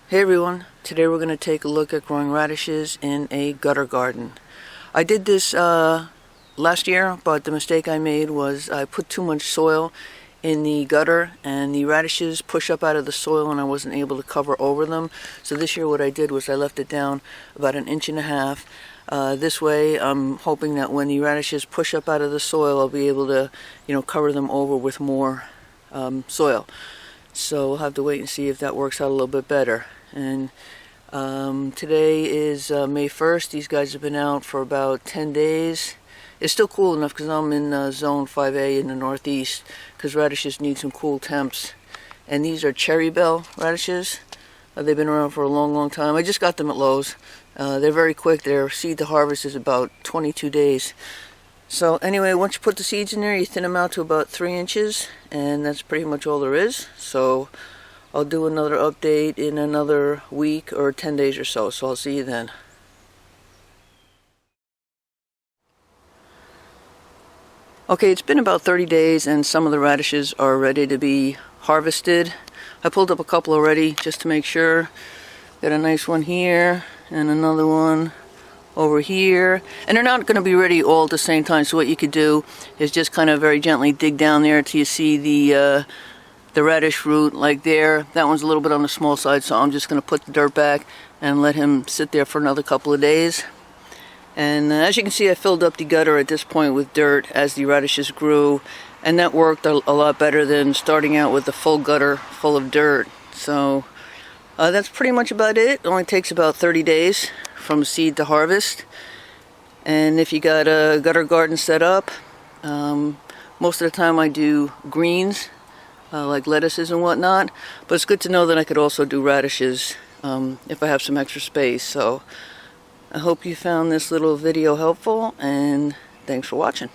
Hey everyone, today we're going to take a look at growing radishes in a gutter garden. I did this last year, but the mistake I made was I put too much soil in the gutter and the radishes push up out of the soil and I wasn't able to cover over them. So this year what I did was I left it down about 1.5 inches. This way I'm hoping that when the radishes push up out of the soil I'll be able to, cover them over with more soil. So we'll have to wait and see if that works out a little bit better. And today is May 1st. These guys have been out for about 10 days. It's still cool enough because I'm in zone 5A in the northeast, because radishes need some cool temps. And these are cherry bell radishes. They've been around for a long time. I just got them at Lowe's. They're very quick. Their seed to harvest is about 22 days. So anyway, once you put the seeds in there, you thin them out to about 3 inches, and that's pretty much all there is. So I'll do another update in another week or 10 days or so I'll see you then. Okay, it's been about 30 days and some of the radishes are ready to be harvested. I pulled up a couple already just to make sure. Got a nice one here and another one over here, and they're not going to be ready all at the same time, so what you could do is just kind of very gently dig down there till you see the radish root, like there. That one's a little bit on the small side, so I'm just going to put the dirt back and let him sit there for another couple of days. And as you can see, I filled up the gutter at this point with dirt as the radishes grew, and that worked a lot better than starting out with the full gutter full of dirt. So that's pretty much about it. It only takes about 30 days from seed to harvest. And if you got a gutter garden set up, most of the time I do greens, like lettuces and whatnot, but it's good to know that I could also do radishes if I have some extra space. So I hope you found this little video helpful, and thanks for watching.